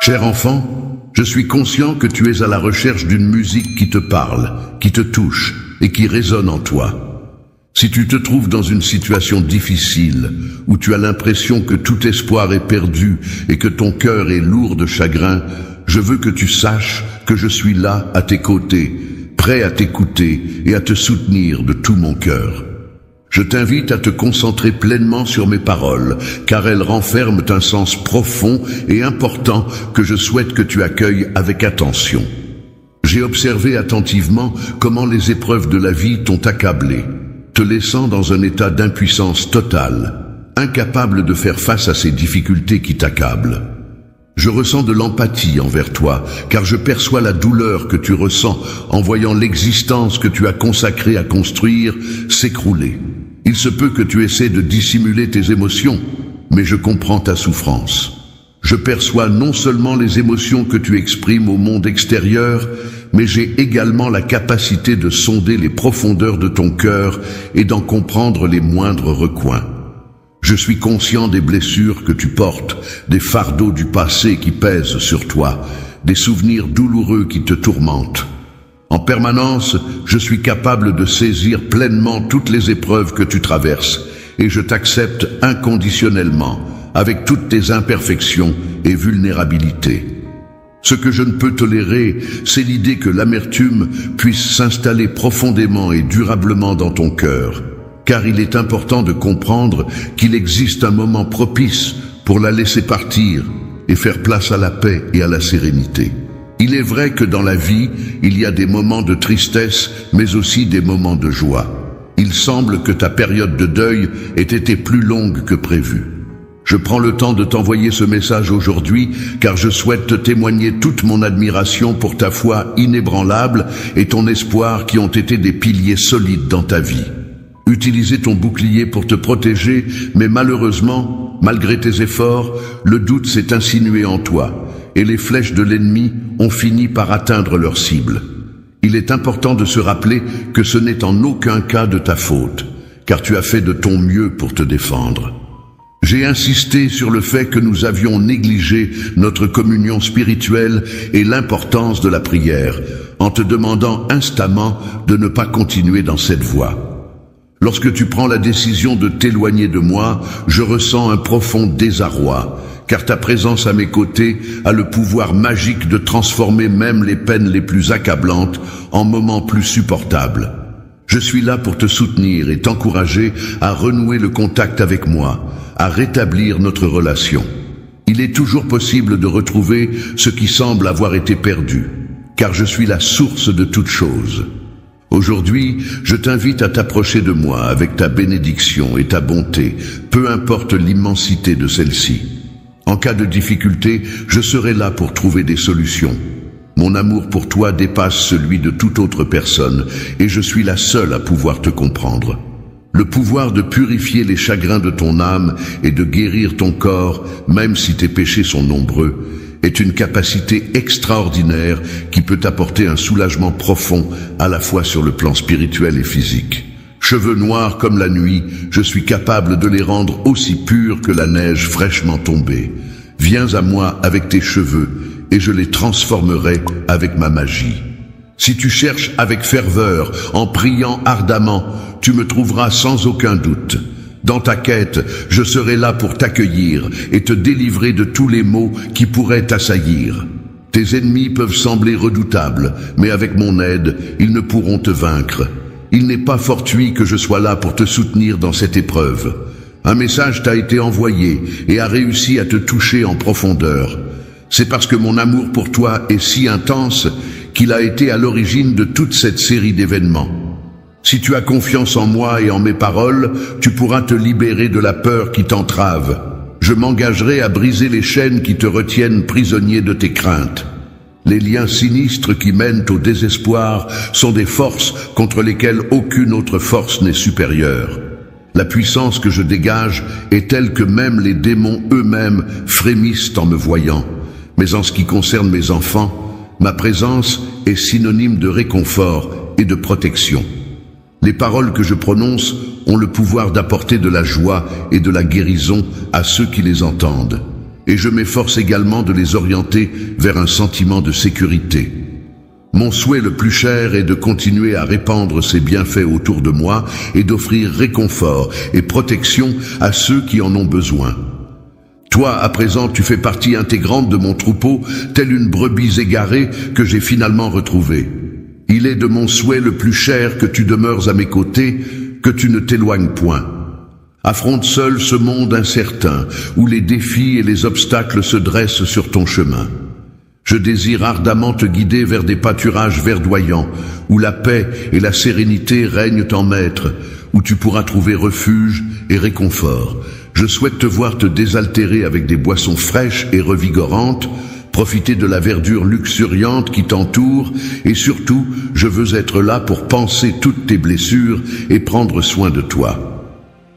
Cher enfant, je suis conscient que tu es à la recherche d'une musique qui te parle, qui te touche et qui résonne en toi. Si tu te trouves dans une situation difficile, où tu as l'impression que tout espoir est perdu et que ton cœur est lourd de chagrin, je veux que tu saches que je suis là à tes côtés, prêt à t'écouter et à te soutenir de tout mon cœur. Je t'invite à te concentrer pleinement sur mes paroles, car elles renferment un sens profond et important que je souhaite que tu accueilles avec attention. J'ai observé attentivement comment les épreuves de la vie t'ont accablé, te laissant dans un état d'impuissance totale, incapable de faire face à ces difficultés qui t'accablent. Je ressens de l'empathie envers toi, car je perçois la douleur que tu ressens en voyant l'existence que tu as consacrée à construire s'écrouler. Il se peut que tu essaies de dissimuler tes émotions, mais je comprends ta souffrance. Je perçois non seulement les émotions que tu exprimes au monde extérieur, mais j'ai également la capacité de sonder les profondeurs de ton cœur et d'en comprendre les moindres recoins. Je suis conscient des blessures que tu portes, des fardeaux du passé qui pèsent sur toi, des souvenirs douloureux qui te tourmentent. En permanence, je suis capable de saisir pleinement toutes les épreuves que tu traverses, et je t'accepte inconditionnellement, avec toutes tes imperfections et vulnérabilités. Ce que je ne peux tolérer, c'est l'idée que l'amertume puisse s'installer profondément et durablement dans ton cœur, car il est important de comprendre qu'il existe un moment propice pour la laisser partir et faire place à la paix et à la sérénité. Il est vrai que dans la vie, il y a des moments de tristesse, mais aussi des moments de joie. Il semble que ta période de deuil ait été plus longue que prévu. Je prends le temps de t'envoyer ce message aujourd'hui, car je souhaite te témoigner toute mon admiration pour ta foi inébranlable et ton espoir qui ont été des piliers solides dans ta vie. Utiliser ton bouclier pour te protéger, mais malheureusement, malgré tes efforts, le doute s'est insinué en toi, et les flèches de l'ennemi ont fini par atteindre leur cible. Il est important de se rappeler que ce n'est en aucun cas de ta faute, car tu as fait de ton mieux pour te défendre. J'ai insisté sur le fait que nous avions négligé notre communion spirituelle et l'importance de la prière, en te demandant instamment de ne pas continuer dans cette voie. Lorsque tu prends la décision de t'éloigner de moi, je ressens un profond désarroi, car ta présence à mes côtés a le pouvoir magique de transformer même les peines les plus accablantes en moments plus supportables. Je suis là pour te soutenir et t'encourager à renouer le contact avec moi, à rétablir notre relation. Il est toujours possible de retrouver ce qui semble avoir été perdu, car je suis la source de toute chose. Aujourd'hui, je t'invite à t'approcher de moi avec ta bénédiction et ta bonté, peu importe l'immensité de celle-ci. En cas de difficulté, je serai là pour trouver des solutions. Mon amour pour toi dépasse celui de toute autre personne, et je suis la seule à pouvoir te comprendre. Le pouvoir de purifier les chagrins de ton âme et de guérir ton corps, même si tes péchés sont nombreux, est une capacité extraordinaire qui peut apporter un soulagement profond à la fois sur le plan spirituel et physique. Cheveux noirs comme la nuit, je suis capable de les rendre aussi purs que la neige fraîchement tombée. Viens à moi avec tes cheveux et je les transformerai avec ma magie. Si tu cherches avec ferveur, en priant ardemment, tu me trouveras sans aucun doute. Dans ta quête, je serai là pour t'accueillir et te délivrer de tous les maux qui pourraient t'assaillir. Tes ennemis peuvent sembler redoutables, mais avec mon aide, ils ne pourront te vaincre. Il n'est pas fortuit que je sois là pour te soutenir dans cette épreuve. Un message t'a été envoyé et a réussi à te toucher en profondeur. C'est parce que mon amour pour toi est si intense qu'il a été à l'origine de toute cette série d'événements. Si tu as confiance en moi et en mes paroles, tu pourras te libérer de la peur qui t'entrave. Je m'engagerai à briser les chaînes qui te retiennent prisonnier de tes craintes. Les liens sinistres qui mènent au désespoir sont des forces contre lesquelles aucune autre force n'est supérieure. La puissance que je dégage est telle que même les démons eux-mêmes frémissent en me voyant. Mais en ce qui concerne mes enfants, ma présence est synonyme de réconfort et de protection. Les paroles que je prononce ont le pouvoir d'apporter de la joie et de la guérison à ceux qui les entendent. et je m'efforce également de les orienter vers un sentiment de sécurité. Mon souhait le plus cher est de continuer à répandre ces bienfaits autour de moi et d'offrir réconfort et protection à ceux qui en ont besoin. Toi, à présent, tu fais partie intégrante de mon troupeau, telle une brebis égarée que j'ai finalement retrouvée. Il est de mon souhait le plus cher que tu demeures à mes côtés, que tu ne t'éloignes point. Affronte seul ce monde incertain, où les défis et les obstacles se dressent sur ton chemin. Je désire ardemment te guider vers des pâturages verdoyants, où la paix et la sérénité règnent en maître, où tu pourras trouver refuge et réconfort. Je souhaite te voir te désaltérer avec des boissons fraîches et revigorantes, profiter de la verdure luxuriante qui t'entoure, et surtout, je veux être là pour panser toutes tes blessures et prendre soin de toi.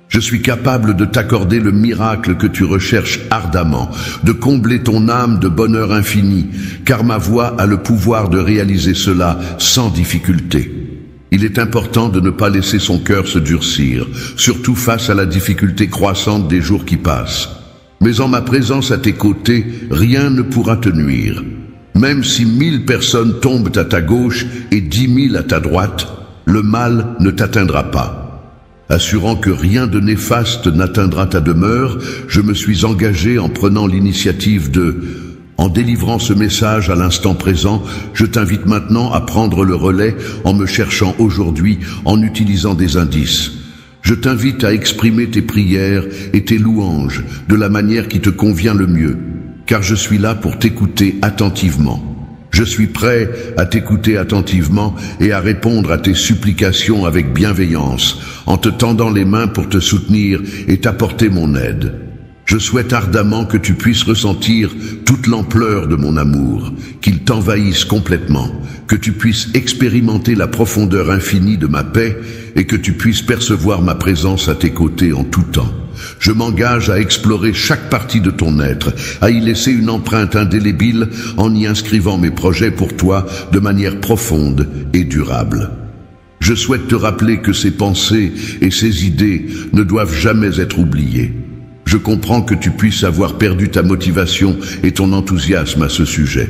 Je suis capable de t'accorder le miracle que tu recherches ardemment, de combler ton âme de bonheur infini, car ma voix a le pouvoir de réaliser cela sans difficulté. Il est important de ne pas laisser son cœur se durcir, surtout face à la difficulté croissante des jours qui passent. Mais en ma présence à tes côtés, rien ne pourra te nuire. Même si 1000 personnes tombent à ta gauche et 10 000 à ta droite, le mal ne t'atteindra pas. Assurant que rien de néfaste n'atteindra ta demeure, je me suis engagé en prenant l'initiative en délivrant ce message à l'instant présent, je t'invite maintenant à prendre le relais en me cherchant aujourd'hui, en utilisant des indices. Je t'invite à exprimer tes prières et tes louanges de la manière qui te convient le mieux, car je suis là pour t'écouter attentivement. Je suis prêt à t'écouter attentivement et à répondre à tes supplications avec bienveillance, en te tendant les mains pour te soutenir et t'apporter mon aide. Je souhaite ardemment que tu puisses ressentir toute l'ampleur de mon amour, qu'il t'envahisse complètement, que tu puisses expérimenter la profondeur infinie de ma paix et que tu puisses percevoir ma présence à tes côtés en tout temps. Je m'engage à explorer chaque partie de ton être, à y laisser une empreinte indélébile en y inscrivant mes projets pour toi de manière profonde et durable. Je souhaite te rappeler que ces pensées et ces idées ne doivent jamais être oubliées. Je comprends que tu puisses avoir perdu ta motivation et ton enthousiasme à ce sujet.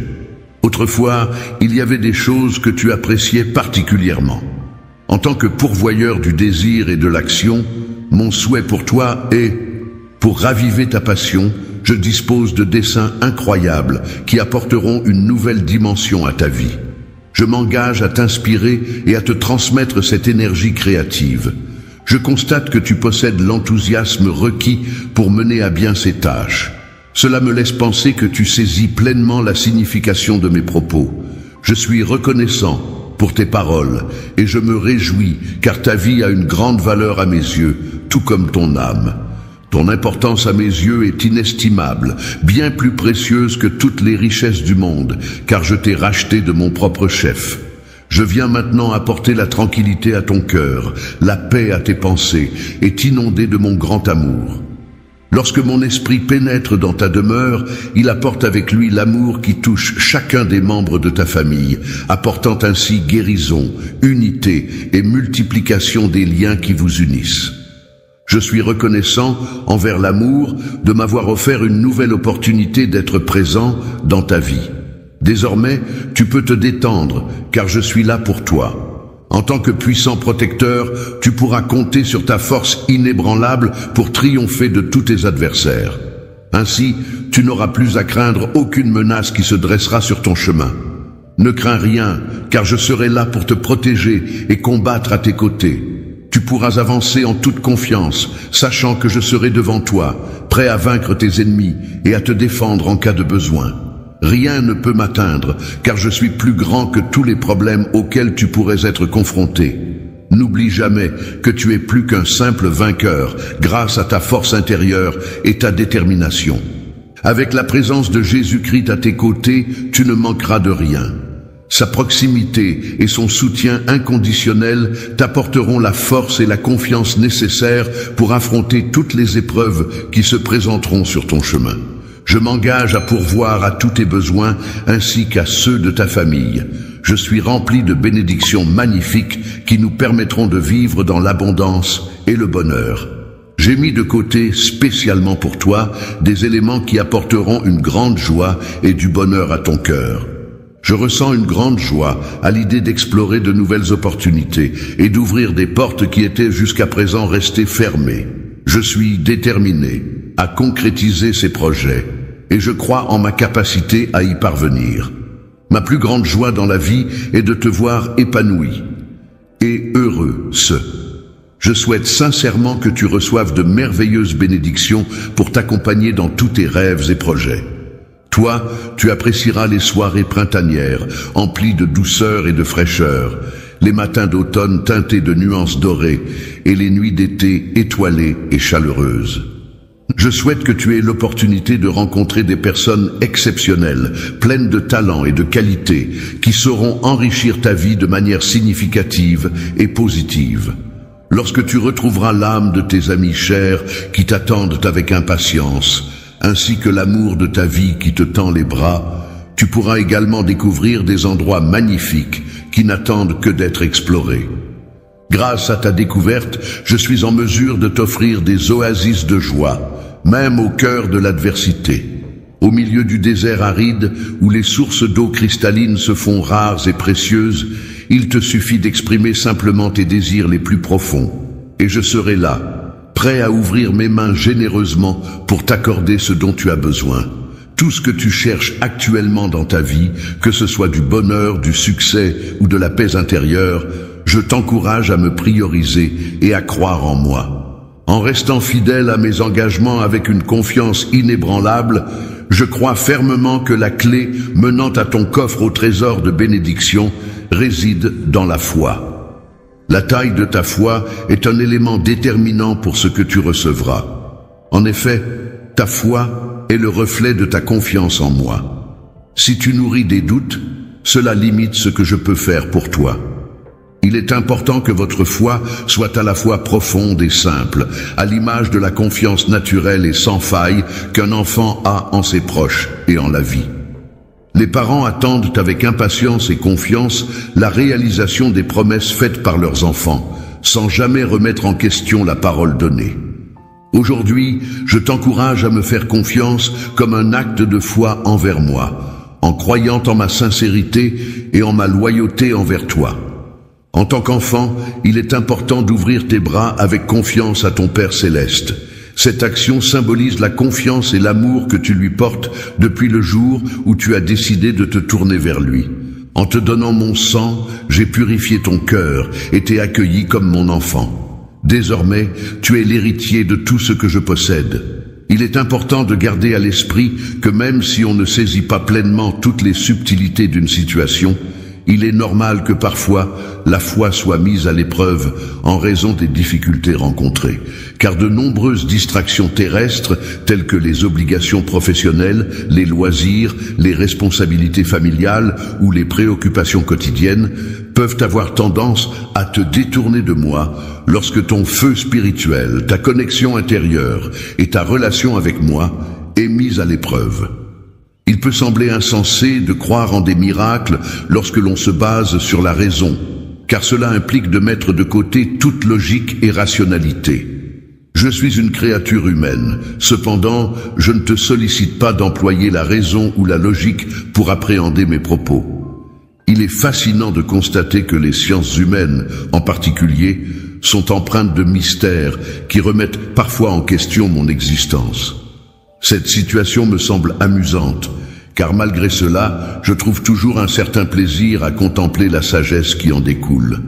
Autrefois, il y avait des choses que tu appréciais particulièrement. En tant que pourvoyeur du désir et de l'action, mon souhait pour toi est, pour raviver ta passion, je dispose de dessins incroyables qui apporteront une nouvelle dimension à ta vie. Je m'engage à t'inspirer et à te transmettre cette énergie créative. Je constate que tu possèdes l'enthousiasme requis pour mener à bien ces tâches. Cela me laisse penser que tu saisis pleinement la signification de mes propos. Je suis reconnaissant pour tes paroles et je me réjouis car ta vie a une grande valeur à mes yeux, tout comme ton âme. Ton importance à mes yeux est inestimable, bien plus précieuse que toutes les richesses du monde, car je t'ai racheté de mon propre chef. Je viens maintenant apporter la tranquillité à ton cœur, la paix à tes pensées, et t'inonder de mon grand amour. Lorsque mon esprit pénètre dans ta demeure, il apporte avec lui l'amour qui touche chacun des membres de ta famille, apportant ainsi guérison, unité et multiplication des liens qui vous unissent. Je suis reconnaissant envers l'amour de m'avoir offert une nouvelle opportunité d'être présent dans ta vie. Désormais, tu peux te détendre, car je suis là pour toi. En tant que puissant protecteur, tu pourras compter sur ta force inébranlable pour triompher de tous tes adversaires. Ainsi, tu n'auras plus à craindre aucune menace qui se dressera sur ton chemin. Ne crains rien, car je serai là pour te protéger et combattre à tes côtés. Tu pourras avancer en toute confiance, sachant que je serai devant toi, prêt à vaincre tes ennemis et à te défendre en cas de besoin. Rien ne peut m'atteindre, car je suis plus grand que tous les problèmes auxquels tu pourrais être confronté. N'oublie jamais que tu es plus qu'un simple vainqueur, grâce à ta force intérieure et ta détermination. Avec la présence de Jésus-Christ à tes côtés, tu ne manqueras de rien. Sa proximité et son soutien inconditionnel t'apporteront la force et la confiance nécessaires pour affronter toutes les épreuves qui se présenteront sur ton chemin. Je m'engage à pourvoir à tous tes besoins ainsi qu'à ceux de ta famille. Je suis rempli de bénédictions magnifiques qui nous permettront de vivre dans l'abondance et le bonheur. J'ai mis de côté spécialement pour toi des éléments qui apporteront une grande joie et du bonheur à ton cœur. Je ressens une grande joie à l'idée d'explorer de nouvelles opportunités et d'ouvrir des portes qui étaient jusqu'à présent restées fermées. Je suis déterminé à concrétiser ces projets et je crois en ma capacité à y parvenir. Ma plus grande joie dans la vie est de te voir épanoui et heureux. Je souhaite sincèrement que tu reçoives de merveilleuses bénédictions pour t'accompagner dans tous tes rêves et projets. Toi, tu apprécieras les soirées printanières, emplies de douceur et de fraîcheur, les matins d'automne teintés de nuances dorées et les nuits d'été étoilées et chaleureuses. Je souhaite que tu aies l'opportunité de rencontrer des personnes exceptionnelles, pleines de talent et de qualité, qui sauront enrichir ta vie de manière significative et positive. Lorsque tu retrouveras l'âme de tes amis chers qui t'attendent avec impatience, ainsi que l'amour de ta vie qui te tend les bras, tu pourras également découvrir des endroits magnifiques qui n'attendent que d'être explorés. Grâce à ta découverte, je suis en mesure de t'offrir des oasis de joie, même au cœur de l'adversité. Au milieu du désert aride, où les sources d'eau cristalline se font rares et précieuses, il te suffit d'exprimer simplement tes désirs les plus profonds. Et je serai là, prêt à ouvrir mes mains généreusement pour t'accorder ce dont tu as besoin. Tout ce que tu cherches actuellement dans ta vie, que ce soit du bonheur, du succès ou de la paix intérieure, je t'encourage à me prioriser et à croire en moi. En restant fidèle à mes engagements avec une confiance inébranlable, je crois fermement que la clé menant à ton coffre au trésor de bénédiction réside dans la foi. La taille de ta foi est un élément déterminant pour ce que tu recevras. En effet, ta foi est le reflet de ta confiance en moi. Si tu nourris des doutes, cela limite ce que je peux faire pour toi. Il est important que votre foi soit à la fois profonde et simple, à l'image de la confiance naturelle et sans faille qu'un enfant a en ses proches et en la vie. Les parents attendent avec impatience et confiance la réalisation des promesses faites par leurs enfants, sans jamais remettre en question la parole donnée. Aujourd'hui, je t'encourage à me faire confiance comme un acte de foi envers moi, en croyant en ma sincérité et en ma loyauté envers toi. En tant qu'enfant, il est important d'ouvrir tes bras avec confiance à ton Père Céleste. Cette action symbolise la confiance et l'amour que tu lui portes depuis le jour où tu as décidé de te tourner vers lui. En te donnant mon sang, j'ai purifié ton cœur et t'ai accueilli comme mon enfant. Désormais, tu es l'héritier de tout ce que je possède. Il est important de garder à l'esprit que même si on ne saisit pas pleinement toutes les subtilités d'une situation, il est normal que parfois la foi soit mise à l'épreuve en raison des difficultés rencontrées, car de nombreuses distractions terrestres, telles que les obligations professionnelles, les loisirs, les responsabilités familiales ou les préoccupations quotidiennes, peuvent avoir tendance à te détourner de moi lorsque ton feu spirituel, ta connexion intérieure et ta relation avec moi est mise à l'épreuve. Il peut sembler insensé de croire en des miracles lorsque l'on se base sur la raison, car cela implique de mettre de côté toute logique et rationalité. Je suis une créature humaine, cependant, je ne te sollicite pas d'employer la raison ou la logique pour appréhender mes propos. Il est fascinant de constater que les sciences humaines, en particulier, sont empreintes de mystères qui remettent parfois en question mon existence. Cette situation me semble amusante, car malgré cela, je trouve toujours un certain plaisir à contempler la sagesse qui en découle.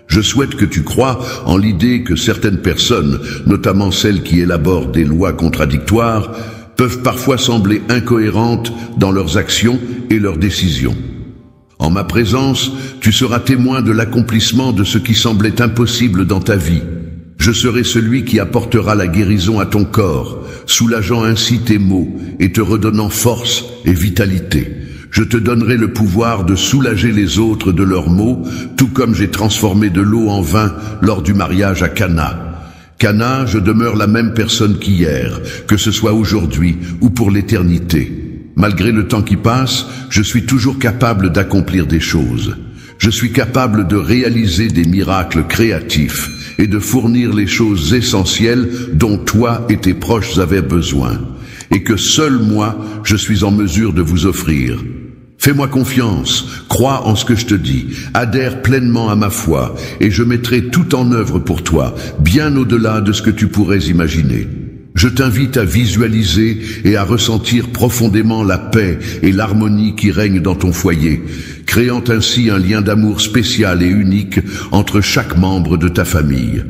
Je souhaite que tu crois en l'idée que certaines personnes, notamment celles qui élaborent des lois contradictoires, peuvent parfois sembler incohérentes dans leurs actions et leurs décisions. En ma présence, tu seras témoin de l'accomplissement de ce qui semblait impossible dans ta vie. Je serai celui qui apportera la guérison à ton corps, soulageant ainsi tes maux et te redonnant force et vitalité. Je te donnerai le pouvoir de soulager les autres de leurs maux, tout comme j'ai transformé de l'eau en vin lors du mariage à Cana. Cana, je demeure la même personne qu'hier, que ce soit aujourd'hui ou pour l'éternité. Malgré le temps qui passe, je suis toujours capable d'accomplir des choses. Je suis capable de réaliser des miracles créatifs et de fournir les choses essentielles dont toi et tes proches avaient besoin, et que seul moi, je suis en mesure de vous offrir. Fais-moi confiance, crois en ce que je te dis, adhère pleinement à ma foi, et je mettrai tout en œuvre pour toi, bien au-delà de ce que tu pourrais imaginer. Je t'invite à visualiser et à ressentir profondément la paix et l'harmonie qui règnent dans ton foyer, créant ainsi un lien d'amour spécial et unique entre chaque membre de ta famille.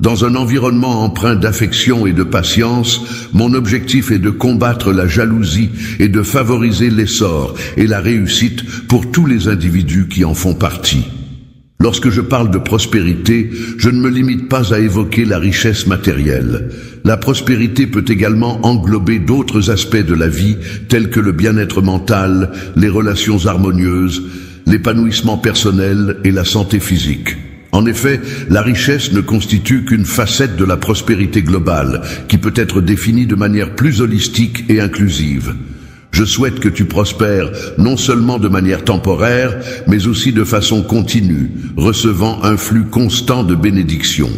Dans un environnement empreint d'affection et de patience, mon objectif est de combattre la jalousie et de favoriser l'essor et la réussite pour tous les individus qui en font partie. Lorsque je parle de prospérité, je ne me limite pas à évoquer la richesse matérielle. La prospérité peut également englober d'autres aspects de la vie, tels que le bien-être mental, les relations harmonieuses, l'épanouissement personnel et la santé physique. En effet, la richesse ne constitue qu'une facette de la prospérité globale, qui peut être définie de manière plus holistique et inclusive. Je souhaite que tu prospères non seulement de manière temporaire, mais aussi de façon continue, recevant un flux constant de bénédictions.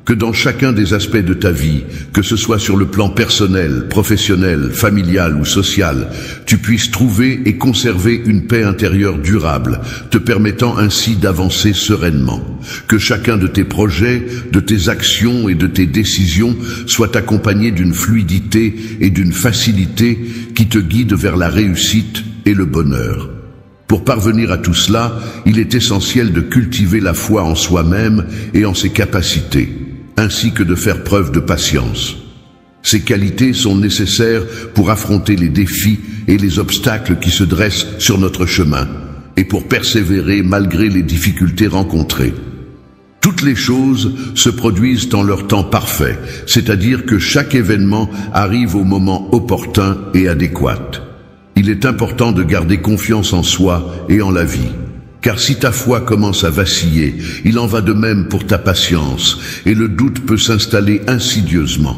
Que dans chacun des aspects de ta vie, que ce soit sur le plan personnel, professionnel, familial ou social, tu puisses trouver et conserver une paix intérieure durable, te permettant ainsi d'avancer sereinement. Que chacun de tes projets, de tes actions et de tes décisions soit accompagné d'une fluidité et d'une facilité qui te guide vers la réussite et le bonheur. Pour parvenir à tout cela, il est essentiel de cultiver la foi en soi-même et en ses capacités, ainsi que de faire preuve de patience. Ces qualités sont nécessaires pour affronter les défis et les obstacles qui se dressent sur notre chemin, et pour persévérer malgré les difficultés rencontrées. Toutes les choses se produisent en leur temps parfait, c'est-à-dire que chaque événement arrive au moment opportun et adéquat. Il est important de garder confiance en soi et en la vie. Car si ta foi commence à vaciller, il en va de même pour ta patience, et le doute peut s'installer insidieusement.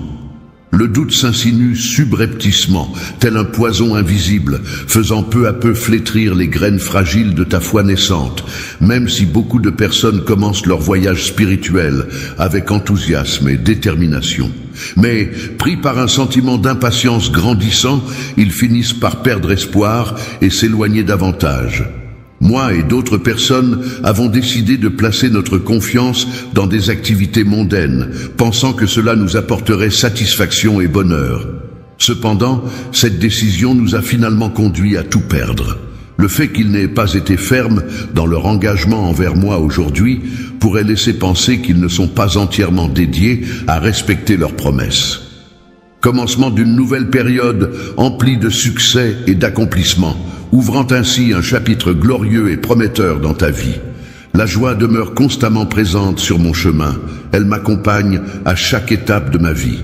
Le doute s'insinue subrepticement, tel un poison invisible, faisant peu à peu flétrir les graines fragiles de ta foi naissante, même si beaucoup de personnes commencent leur voyage spirituel avec enthousiasme et détermination. Mais, pris par un sentiment d'impatience grandissant, ils finissent par perdre espoir et s'éloigner davantage. Moi et d'autres personnes avons décidé de placer notre confiance dans des activités mondaines, pensant que cela nous apporterait satisfaction et bonheur. Cependant, cette décision nous a finalement conduit à tout perdre. Le fait qu'ils n'aient pas été fermes dans leur engagement envers moi aujourd'hui pourrait laisser penser qu'ils ne sont pas entièrement dédiés à respecter leurs promesses. Commencement d'une nouvelle période emplie de succès et d'accomplissements, ouvrant ainsi un chapitre glorieux et prometteur dans ta vie. La joie demeure constamment présente sur mon chemin. Elle m'accompagne à chaque étape de ma vie.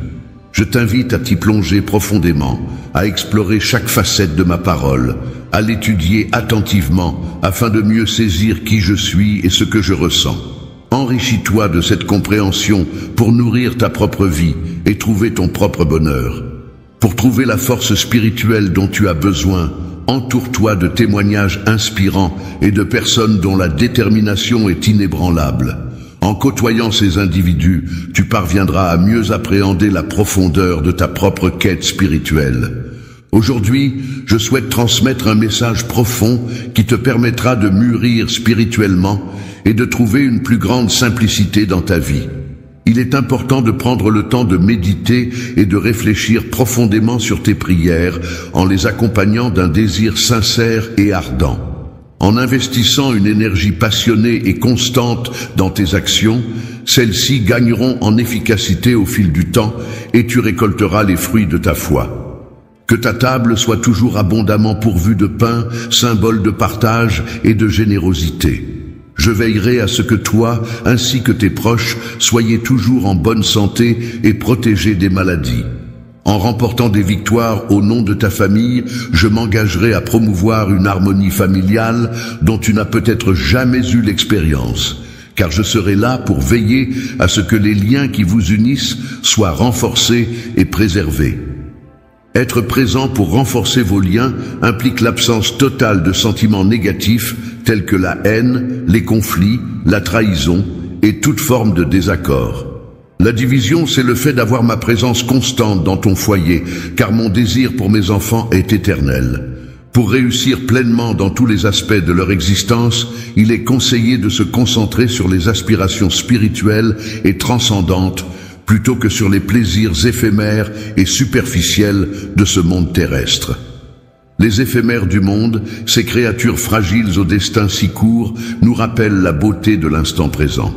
Je t'invite à t'y plonger profondément, à explorer chaque facette de ma parole, à l'étudier attentivement afin de mieux saisir qui je suis et ce que je ressens. Enrichis-toi de cette compréhension pour nourrir ta propre vie et trouver ton propre bonheur. Pour trouver la force spirituelle dont tu as besoin, entoure-toi de témoignages inspirants et de personnes dont la détermination est inébranlable. En côtoyant ces individus, tu parviendras à mieux appréhender la profondeur de ta propre quête spirituelle. Aujourd'hui, je souhaite transmettre un message profond qui te permettra de mûrir spirituellement et de trouver une plus grande simplicité dans ta vie. Il est important de prendre le temps de méditer et de réfléchir profondément sur tes prières en les accompagnant d'un désir sincère et ardent. En investissant une énergie passionnée et constante dans tes actions, celles-ci gagneront en efficacité au fil du temps et tu récolteras les fruits de ta foi. Que ta table soit toujours abondamment pourvue de pain, symbole de partage et de générosité. Je veillerai à ce que toi, ainsi que tes proches, soyez toujours en bonne santé et protégés des maladies. En remportant des victoires au nom de ta famille, je m'engagerai à promouvoir une harmonie familiale dont tu n'as peut-être jamais eu l'expérience, car je serai là pour veiller à ce que les liens qui vous unissent soient renforcés et préservés. Être présent pour renforcer vos liens implique l'absence totale de sentiments négatifs tels que la haine, les conflits, la trahison et toute forme de désaccord. La division, c'est le fait d'avoir ma présence constante dans ton foyer, car mon désir pour mes enfants est éternel. Pour réussir pleinement dans tous les aspects de leur existence, il est conseillé de se concentrer sur les aspirations spirituelles et transcendantes, plutôt que sur les plaisirs éphémères et superficiels de ce monde terrestre. Les éphémères du monde, ces créatures fragiles au destin si court, nous rappellent la beauté de l'instant présent.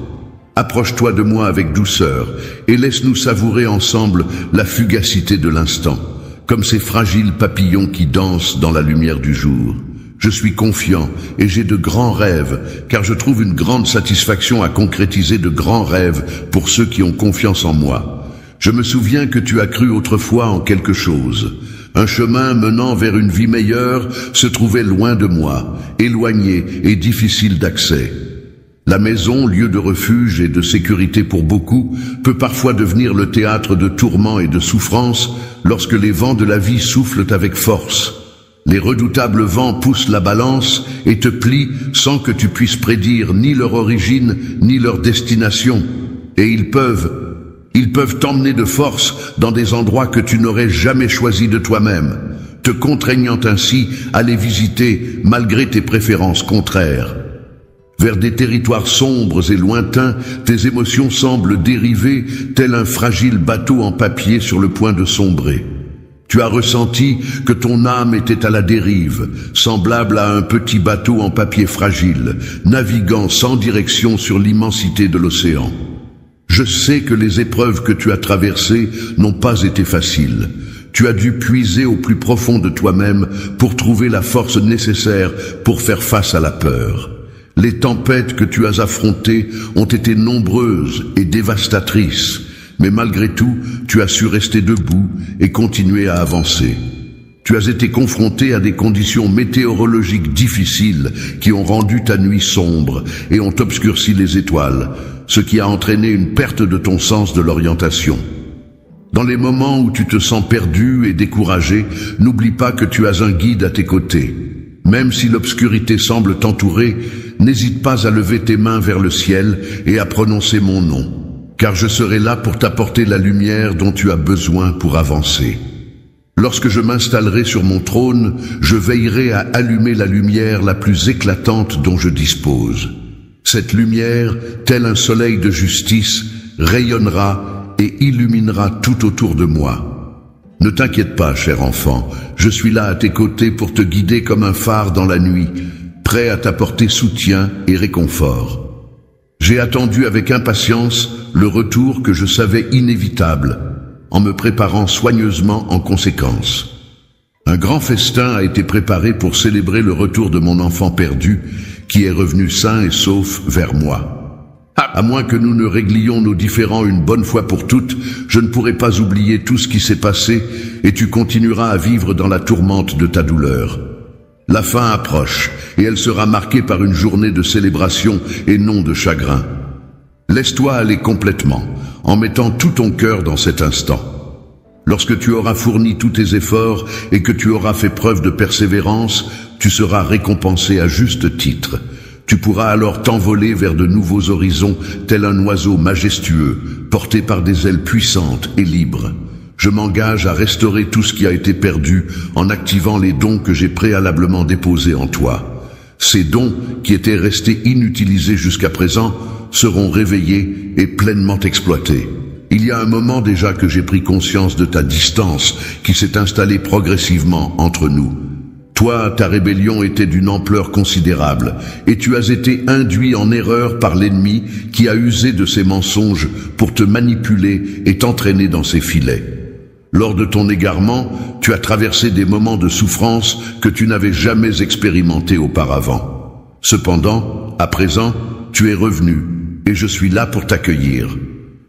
Approche-toi de moi avec douceur et laisse-nous savourer ensemble la fugacité de l'instant, comme ces fragiles papillons qui dansent dans la lumière du jour. Je suis confiant et j'ai de grands rêves, car je trouve une grande satisfaction à concrétiser de grands rêves pour ceux qui ont confiance en moi. Je me souviens que tu as cru autrefois en quelque chose. Un chemin menant vers une vie meilleure se trouvait loin de moi, éloigné et difficile d'accès. La maison, lieu de refuge et de sécurité pour beaucoup, peut parfois devenir le théâtre de tourments et de souffrances lorsque les vents de la vie soufflent avec force. Les redoutables vents poussent la balance et te plient sans que tu puisses prédire ni leur origine ni leur destination. Et ils peuvent t'emmener de force dans des endroits que tu n'aurais jamais choisis de toi-même, te contraignant ainsi à les visiter malgré tes préférences contraires. Vers des territoires sombres et lointains, tes émotions semblent dériver tel un fragile bateau en papier sur le point de sombrer. Tu as ressenti que ton âme était à la dérive, semblable à un petit bateau en papier fragile, naviguant sans direction sur l'immensité de l'océan. Je sais que les épreuves que tu as traversées n'ont pas été faciles. Tu as dû puiser au plus profond de toi-même pour trouver la force nécessaire pour faire face à la peur. Les tempêtes que tu as affrontées ont été nombreuses et dévastatrices, mais malgré tout, tu as su rester debout et continuer à avancer. Tu as été confronté à des conditions météorologiques difficiles qui ont rendu ta nuit sombre et ont obscurci les étoiles, ce qui a entraîné une perte de ton sens de l'orientation. Dans les moments où tu te sens perdu et découragé, n'oublie pas que tu as un guide à tes côtés. Même si l'obscurité semble t'entourer, n'hésite pas à lever tes mains vers le ciel et à prononcer mon nom, car je serai là pour t'apporter la lumière dont tu as besoin pour avancer. Lorsque je m'installerai sur mon trône, je veillerai à allumer la lumière la plus éclatante dont je dispose. Cette lumière, tel un soleil de justice, rayonnera et illuminera tout autour de moi. Ne t'inquiète pas, cher enfant, je suis là à tes côtés pour te guider comme un phare dans la nuit, prêt à t'apporter soutien et réconfort. J'ai attendu avec impatience le retour que je savais inévitable, en me préparant soigneusement en conséquence. Un grand festin a été préparé pour célébrer le retour de mon enfant perdu, qui est revenu sain et sauf vers moi. À moins que nous ne réglions nos différends une bonne fois pour toutes, je ne pourrai pas oublier tout ce qui s'est passé et tu continueras à vivre dans la tourmente de ta douleur. La fin approche et elle sera marquée par une journée de célébration et non de chagrin. Laisse-toi aller complètement, en mettant tout ton cœur dans cet instant. Lorsque tu auras fourni tous tes efforts et que tu auras fait preuve de persévérance, tu seras récompensé à juste titre. Tu pourras alors t'envoler vers de nouveaux horizons, tel un oiseau majestueux, porté par des ailes puissantes et libres. Je m'engage à restaurer tout ce qui a été perdu en activant les dons que j'ai préalablement déposés en toi. Ces dons, qui étaient restés inutilisés jusqu'à présent, seront réveillés et pleinement exploités. Il y a un moment déjà que j'ai pris conscience de ta distance qui s'est installée progressivement entre nous. Toi, ta rébellion était d'une ampleur considérable, et tu as été induit en erreur par l'ennemi qui a usé de ses mensonges pour te manipuler et t'entraîner dans ses filets. Lors de ton égarement, tu as traversé des moments de souffrance que tu n'avais jamais expérimentés auparavant. Cependant, à présent, tu es revenu, et je suis là pour t'accueillir.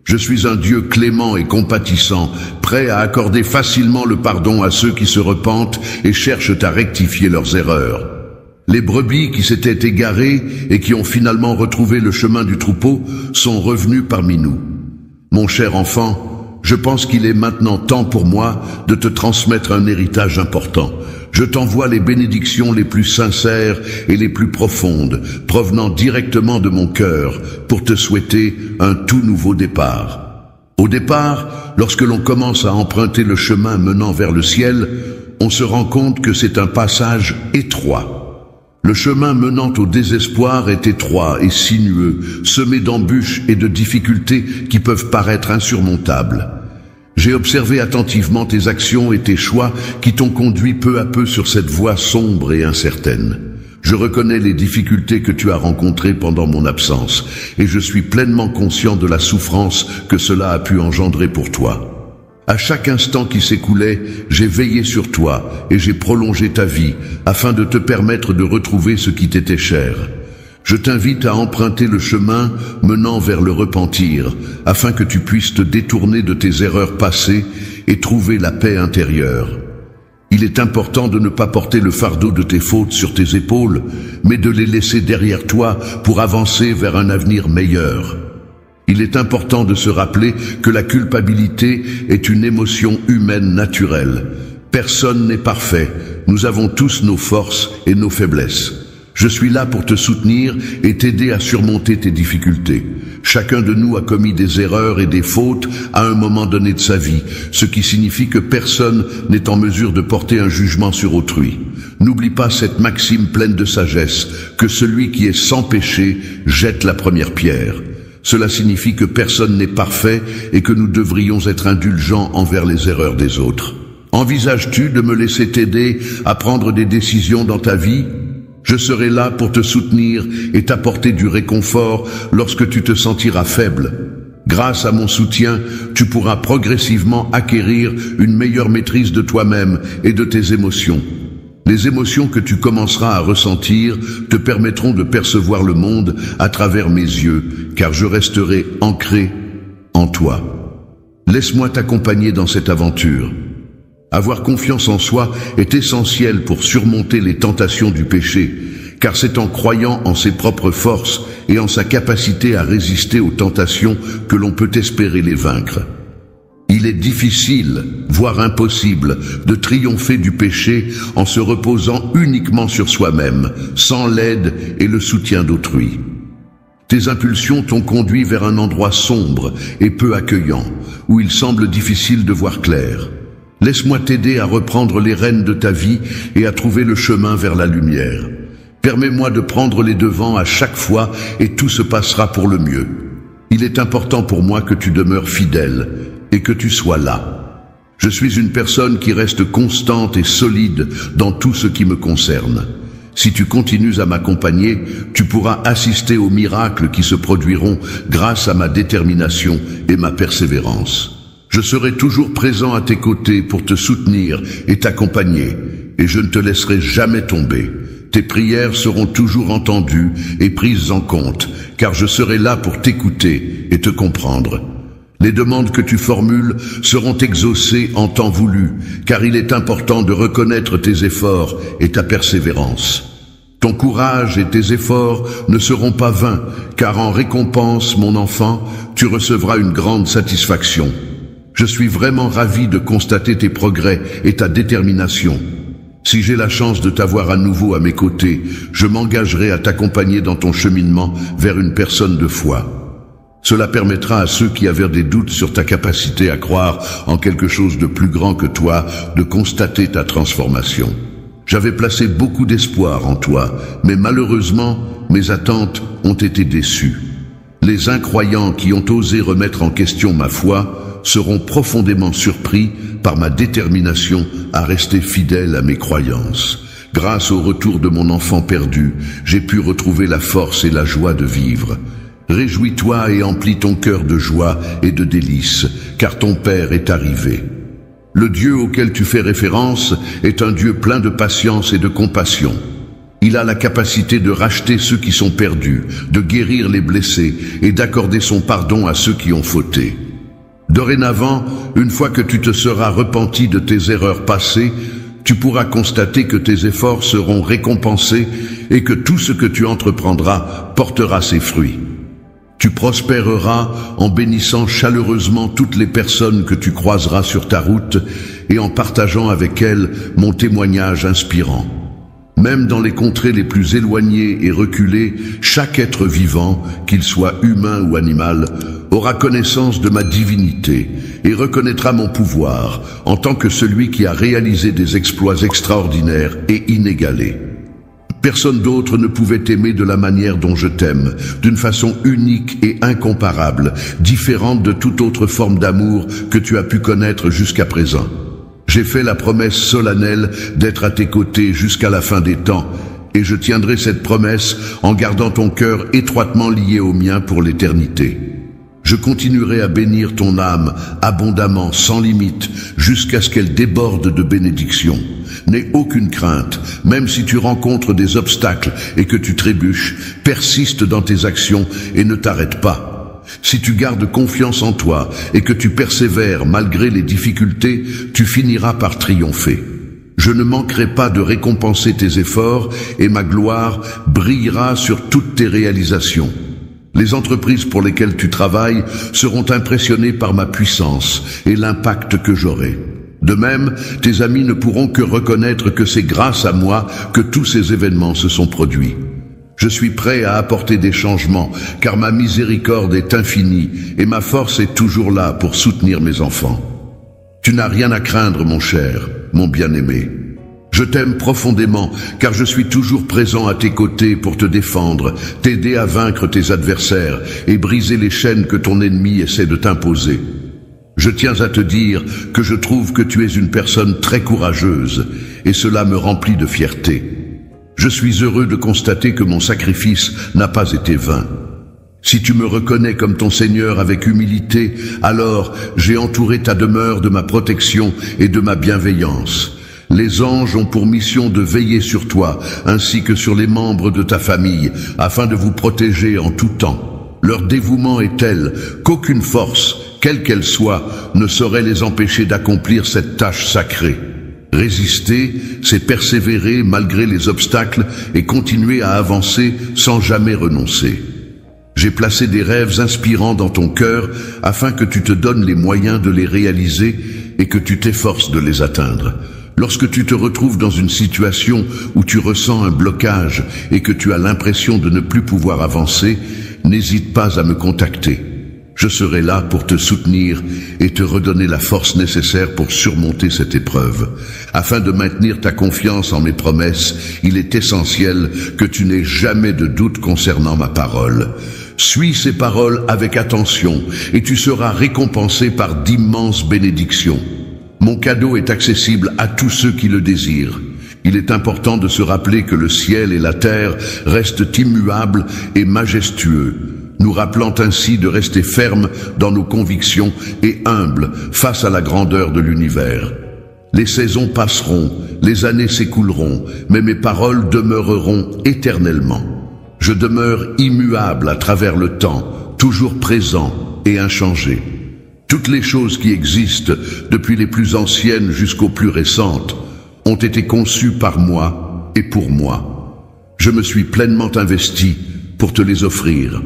Je suis un Dieu clément et compatissant, prêt à accorder facilement le pardon à ceux qui se repentent et cherchent à rectifier leurs erreurs. Les brebis qui s'étaient égarées et qui ont finalement retrouvé le chemin du troupeau sont revenus parmi nous. Mon cher enfant, je pense qu'il est maintenant temps pour moi de te transmettre un héritage important. Je t'envoie les bénédictions les plus sincères et les plus profondes, provenant directement de mon cœur, pour te souhaiter un tout nouveau départ. Au départ, lorsque l'on commence à emprunter le chemin menant vers le ciel, on se rend compte que c'est un passage étroit. Le chemin menant au désespoir est étroit et sinueux, semé d'embûches et de difficultés qui peuvent paraître insurmontables. J'ai observé attentivement tes actions et tes choix qui t'ont conduit peu à peu sur cette voie sombre et incertaine. Je reconnais les difficultés que tu as rencontrées pendant mon absence et je suis pleinement conscient de la souffrance que cela a pu engendrer pour toi. À chaque instant qui s'écoulait, j'ai veillé sur toi et j'ai prolongé ta vie afin de te permettre de retrouver ce qui t'était cher. Je t'invite à emprunter le chemin menant vers le repentir, afin que tu puisses te détourner de tes erreurs passées et trouver la paix intérieure. Il est important de ne pas porter le fardeau de tes fautes sur tes épaules, mais de les laisser derrière toi pour avancer vers un avenir meilleur. Il est important de se rappeler que la culpabilité est une émotion humaine naturelle. Personne n'est parfait, nous avons tous nos forces et nos faiblesses. Je suis là pour te soutenir et t'aider à surmonter tes difficultés. Chacun de nous a commis des erreurs et des fautes à un moment donné de sa vie, ce qui signifie que personne n'est en mesure de porter un jugement sur autrui. N'oublie pas cette maxime pleine de sagesse, que celui qui est sans péché jette la première pierre. Cela signifie que personne n'est parfait et que nous devrions être indulgents envers les erreurs des autres. Envisages-tu de me laisser t'aider à prendre des décisions dans ta vie ? Je serai là pour te soutenir et t'apporter du réconfort lorsque tu te sentiras faible. Grâce à mon soutien, tu pourras progressivement acquérir une meilleure maîtrise de toi-même et de tes émotions. Les émotions que tu commenceras à ressentir te permettront de percevoir le monde à travers mes yeux, car je resterai ancré en toi. Laisse-moi t'accompagner dans cette aventure. Avoir confiance en soi est essentiel pour surmonter les tentations du péché, car c'est en croyant en ses propres forces et en sa capacité à résister aux tentations que l'on peut espérer les vaincre. Il est difficile, voire impossible, de triompher du péché en se reposant uniquement sur soi-même, sans l'aide et le soutien d'autrui. Tes impulsions t'ont conduit vers un endroit sombre et peu accueillant, où il semble difficile de voir clair. Laisse-moi t'aider à reprendre les rênes de ta vie et à trouver le chemin vers la lumière. Permets-moi de prendre les devants à chaque fois et tout se passera pour le mieux. Il est important pour moi que tu demeures fidèle et que tu sois là. Je suis une personne qui reste constante et solide dans tout ce qui me concerne. Si tu continues à m'accompagner, tu pourras assister aux miracles qui se produiront grâce à ma détermination et ma persévérance. Je serai toujours présent à tes côtés pour te soutenir et t'accompagner, et je ne te laisserai jamais tomber. Tes prières seront toujours entendues et prises en compte, car je serai là pour t'écouter et te comprendre. Les demandes que tu formules seront exaucées en temps voulu, car il est important de reconnaître tes efforts et ta persévérance. Ton courage et tes efforts ne seront pas vains, car en récompense, mon enfant, tu recevras une grande satisfaction. Je suis vraiment ravi de constater tes progrès et ta détermination. Si j'ai la chance de t'avoir à nouveau à mes côtés, je m'engagerai à t'accompagner dans ton cheminement vers une personne de foi. Cela permettra à ceux qui avaient des doutes sur ta capacité à croire en quelque chose de plus grand que toi de constater ta transformation. J'avais placé beaucoup d'espoir en toi, mais malheureusement, mes attentes ont été déçues. Les incroyants qui ont osé remettre en question ma foi seront profondément surpris par ma détermination à rester fidèle à mes croyances. Grâce au retour de mon enfant perdu, j'ai pu retrouver la force et la joie de vivre. Réjouis-toi et emplis ton cœur de joie et de délices, car ton Père est arrivé. Le Dieu auquel tu fais référence est un Dieu plein de patience et de compassion. Il a la capacité de racheter ceux qui sont perdus, de guérir les blessés et d'accorder son pardon à ceux qui ont fauté. Dorénavant, une fois que tu te seras repenti de tes erreurs passées, tu pourras constater que tes efforts seront récompensés et que tout ce que tu entreprendras portera ses fruits. Tu prospéreras en bénissant chaleureusement toutes les personnes que tu croiseras sur ta route et en partageant avec elles mon témoignage inspirant. Même dans les contrées les plus éloignées et reculées, chaque être vivant, qu'il soit humain ou animal, aura connaissance de ma divinité et reconnaîtra mon pouvoir en tant que celui qui a réalisé des exploits extraordinaires et inégalés. Personne d'autre ne pouvait t'aimer de la manière dont je t'aime, d'une façon unique et incomparable, différente de toute autre forme d'amour que tu as pu connaître jusqu'à présent. J'ai fait la promesse solennelle d'être à tes côtés jusqu'à la fin des temps, et je tiendrai cette promesse en gardant ton cœur étroitement lié au mien pour l'éternité. Je continuerai à bénir ton âme abondamment, sans limite, jusqu'à ce qu'elle déborde de bénédictions. N'aie aucune crainte, même si tu rencontres des obstacles et que tu trébuches, persiste dans tes actions et ne t'arrête pas. Si tu gardes confiance en toi et que tu persévères malgré les difficultés, tu finiras par triompher. Je ne manquerai pas de récompenser tes efforts et ma gloire brillera sur toutes tes réalisations. Les entreprises pour lesquelles tu travailles seront impressionnées par ma puissance et l'impact que j'aurai. De même, tes amis ne pourront que reconnaître que c'est grâce à moi que tous ces événements se sont produits. Je suis prêt à apporter des changements, car ma miséricorde est infinie et ma force est toujours là pour soutenir mes enfants. Tu n'as rien à craindre, mon cher, mon bien-aimé. Je t'aime profondément, car je suis toujours présent à tes côtés pour te défendre, t'aider à vaincre tes adversaires et briser les chaînes que ton ennemi essaie de t'imposer. Je tiens à te dire que je trouve que tu es une personne très courageuse, et cela me remplit de fierté. Je suis heureux de constater que mon sacrifice n'a pas été vain. Si tu me reconnais comme ton Seigneur avec humilité, alors j'ai entouré ta demeure de ma protection et de ma bienveillance. Les anges ont pour mission de veiller sur toi, ainsi que sur les membres de ta famille, afin de vous protéger en tout temps. Leur dévouement est tel qu'aucune force, quelle qu'elle soit, ne saurait les empêcher d'accomplir cette tâche sacrée. Résister, c'est persévérer malgré les obstacles et continuer à avancer sans jamais renoncer. J'ai placé des rêves inspirants dans ton cœur afin que tu te donnes les moyens de les réaliser et que tu t'efforces de les atteindre. Lorsque tu te retrouves dans une situation où tu ressens un blocage et que tu as l'impression de ne plus pouvoir avancer, n'hésite pas à me contacter. Je serai là pour te soutenir et te redonner la force nécessaire pour surmonter cette épreuve. Afin de maintenir ta confiance en mes promesses, il est essentiel que tu n'aies jamais de doute concernant ma parole. Suis ces paroles avec attention et tu seras récompensé par d'immenses bénédictions. Mon cadeau est accessible à tous ceux qui le désirent. Il est important de se rappeler que le ciel et la terre restent immuables et majestueux, nous rappelant ainsi de rester fermes dans nos convictions et humbles face à la grandeur de l'univers. Les saisons passeront, les années s'écouleront, mais mes paroles demeureront éternellement. Je demeure immuable à travers le temps, toujours présent et inchangé. Toutes les choses qui existent, depuis les plus anciennes jusqu'aux plus récentes, ont été conçues par moi et pour moi. Je me suis pleinement investi pour te les offrir.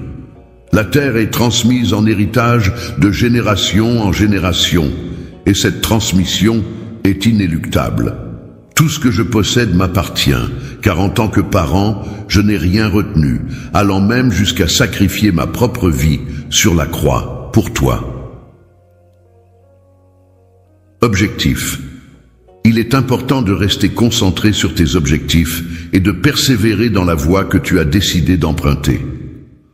La terre est transmise en héritage de génération en génération, et cette transmission est inéluctable. Tout ce que je possède m'appartient, car en tant que parent, je n'ai rien retenu, allant même jusqu'à sacrifier ma propre vie sur la croix pour toi. Objectif. Il est important de rester concentré sur tes objectifs et de persévérer dans la voie que tu as décidé d'emprunter.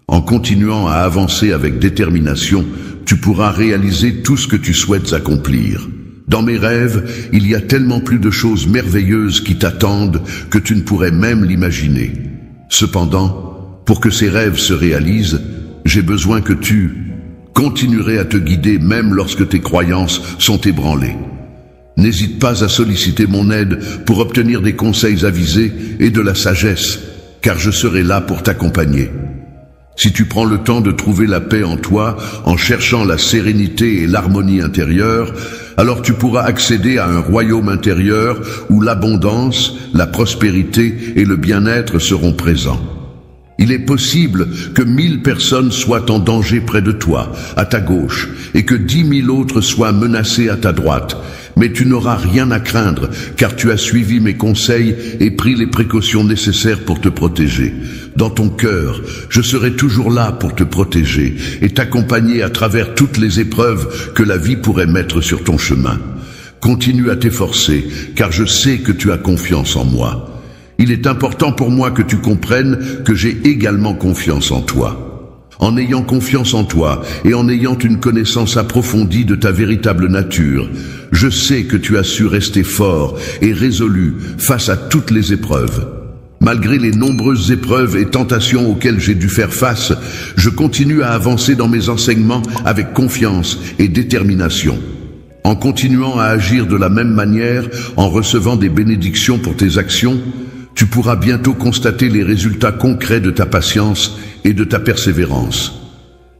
En continuant à avancer avec détermination, tu pourras réaliser tout ce que tu souhaites accomplir. Dans mes rêves, il y a tellement plus de choses merveilleuses qui t'attendent que tu ne pourrais même l'imaginer. Cependant, pour que ces rêves se réalisent, j'ai besoin que tu continuerais à te guider même lorsque tes croyances sont ébranlées. N'hésite pas à solliciter mon aide pour obtenir des conseils avisés et de la sagesse, car je serai là pour t'accompagner. Si tu prends le temps de trouver la paix en toi, en cherchant la sérénité et l'harmonie intérieure, alors tu pourras accéder à un royaume intérieur où l'abondance, la prospérité et le bien-être seront présents. Il est possible que 1000 personnes soient en danger près de toi, à ta gauche, et que 10 000 autres soient menacées à ta droite. Mais tu n'auras rien à craindre, car tu as suivi mes conseils et pris les précautions nécessaires pour te protéger. Dans ton cœur, je serai toujours là pour te protéger et t'accompagner à travers toutes les épreuves que la vie pourrait mettre sur ton chemin. Continue à t'efforcer, car je sais que tu as confiance en moi. Il est important pour moi que tu comprennes que j'ai également confiance en toi. En ayant confiance en toi et en ayant une connaissance approfondie de ta véritable nature, je sais que tu as su rester fort et résolu face à toutes les épreuves. Malgré les nombreuses épreuves et tentations auxquelles j'ai dû faire face, je continue à avancer dans mes enseignements avec confiance et détermination. En continuant à agir de la même manière, en recevant des bénédictions pour tes actions, tu pourras bientôt constater les résultats concrets de ta patience et de ta persévérance.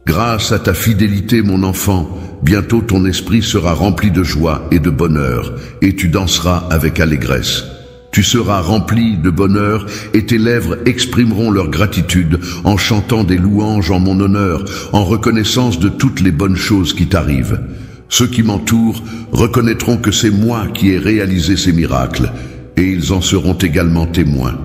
Grâce à ta fidélité, mon enfant, bientôt ton esprit sera rempli de joie et de bonheur, et tu danseras avec allégresse. Tu seras rempli de bonheur et tes lèvres exprimeront leur gratitude en chantant des louanges en mon honneur, en reconnaissance de toutes les bonnes choses qui t'arrivent. Ceux qui m'entourent reconnaîtront que c'est moi qui ai réalisé ces miracles, et ils en seront également témoins.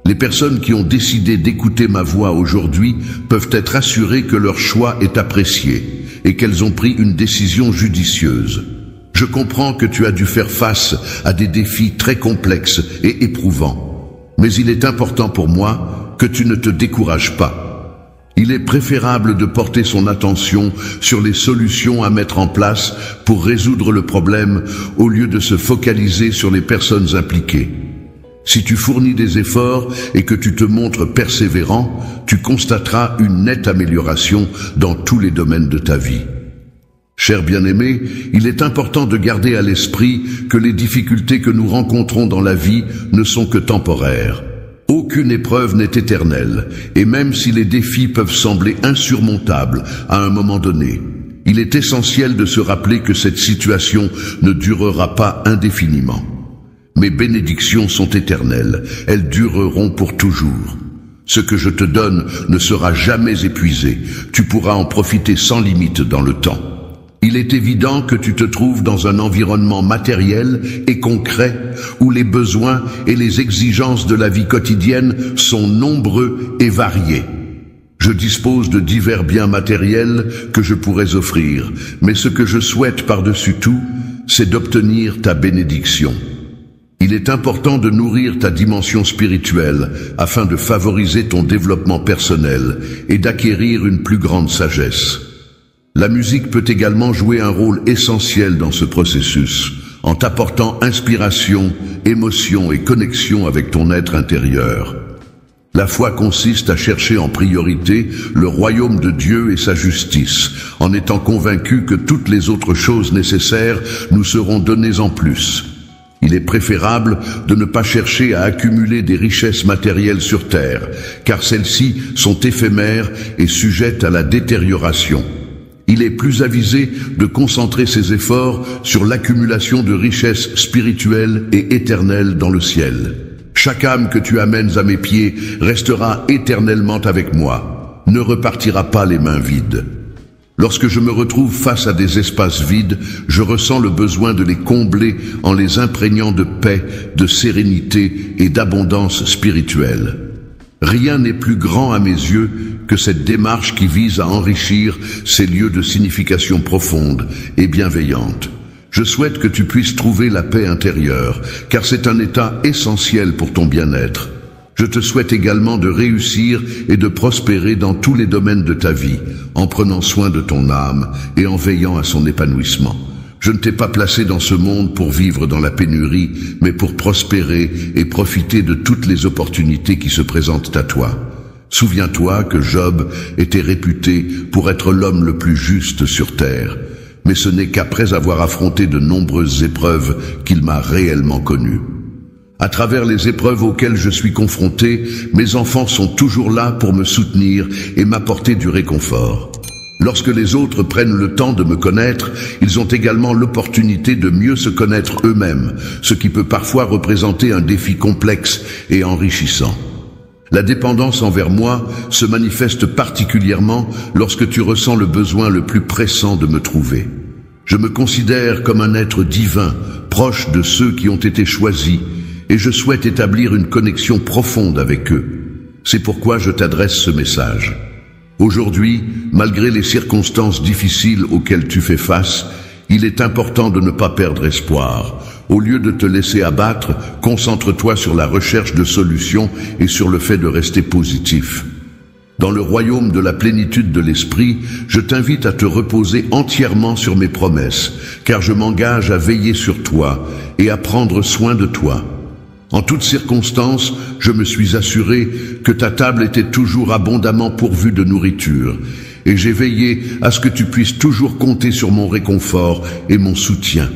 Les personnes qui ont décidé d'écouter ma voix aujourd'hui peuvent être assurées que leur choix est apprécié et qu'elles ont pris une décision judicieuse. Je comprends que tu as dû faire face à des défis très complexes et éprouvants, mais il est important pour moi que tu ne te décourages pas. Il est préférable de porter son attention sur les solutions à mettre en place pour résoudre le problème au lieu de se focaliser sur les personnes impliquées. Si tu fournis des efforts et que tu te montres persévérant, tu constateras une nette amélioration dans tous les domaines de ta vie. Cher bien-aimé, il est important de garder à l'esprit que les difficultés que nous rencontrons dans la vie ne sont que temporaires. Aucune épreuve n'est éternelle, et même si les défis peuvent sembler insurmontables à un moment donné, il est essentiel de se rappeler que cette situation ne durera pas indéfiniment. Mes bénédictions sont éternelles, elles dureront pour toujours. Ce que je te donne ne sera jamais épuisé, tu pourras en profiter sans limite dans le temps. Il est évident que tu te trouves dans un environnement matériel et concret où les besoins et les exigences de la vie quotidienne sont nombreux et variés. Je dispose de divers biens matériels que je pourrais offrir, mais ce que je souhaite par-dessus tout, c'est d'obtenir ta bénédiction. Il est important de nourrir ta dimension spirituelle afin de favoriser ton développement personnel et d'acquérir une plus grande sagesse. La musique peut également jouer un rôle essentiel dans ce processus, en t'apportant inspiration, émotion et connexion avec ton être intérieur. La foi consiste à chercher en priorité le royaume de Dieu et sa justice, en étant convaincu que toutes les autres choses nécessaires nous seront données en plus. Il est préférable de ne pas chercher à accumuler des richesses matérielles sur terre, car celles-ci sont éphémères et sujettes à la détérioration. Il est plus avisé de concentrer ses efforts sur l'accumulation de richesses spirituelles et éternelles dans le ciel. Chaque âme que tu amènes à mes pieds restera éternellement avec moi, ne repartira pas les mains vides. Lorsque je me retrouve face à des espaces vides, je ressens le besoin de les combler en les imprégnant de paix, de sérénité et d'abondance spirituelle. Rien n'est plus grand à mes yeux que cette démarche qui vise à enrichir ces lieux de signification profonde et bienveillante. Je souhaite que tu puisses trouver la paix intérieure, car c'est un état essentiel pour ton bien-être. Je te souhaite également de réussir et de prospérer dans tous les domaines de ta vie, en prenant soin de ton âme et en veillant à son épanouissement. Je ne t'ai pas placé dans ce monde pour vivre dans la pénurie, mais pour prospérer et profiter de toutes les opportunités qui se présentent à toi. Souviens-toi que Job était réputé pour être l'homme le plus juste sur terre, mais ce n'est qu'après avoir affronté de nombreuses épreuves qu'il m'a réellement connu. À travers les épreuves auxquelles je suis confronté, mes enfants sont toujours là pour me soutenir et m'apporter du réconfort. Lorsque les autres prennent le temps de me connaître, ils ont également l'opportunité de mieux se connaître eux-mêmes, ce qui peut parfois représenter un défi complexe et enrichissant. La dépendance envers moi se manifeste particulièrement lorsque tu ressens le besoin le plus pressant de me trouver. Je me considère comme un être divin, proche de ceux qui ont été choisis, et je souhaite établir une connexion profonde avec eux. C'est pourquoi je t'adresse ce message. Aujourd'hui, malgré les circonstances difficiles auxquelles tu fais face, il est important de ne pas perdre espoir. Au lieu de te laisser abattre, concentre-toi sur la recherche de solutions et sur le fait de rester positif. Dans le royaume de la plénitude de l'esprit, je t'invite à te reposer entièrement sur mes promesses, car je m'engage à veiller sur toi et à prendre soin de toi. En toutes circonstances, je me suis assuré que ta table était toujours abondamment pourvue de nourriture, et j'ai veillé à ce que tu puisses toujours compter sur mon réconfort et mon soutien.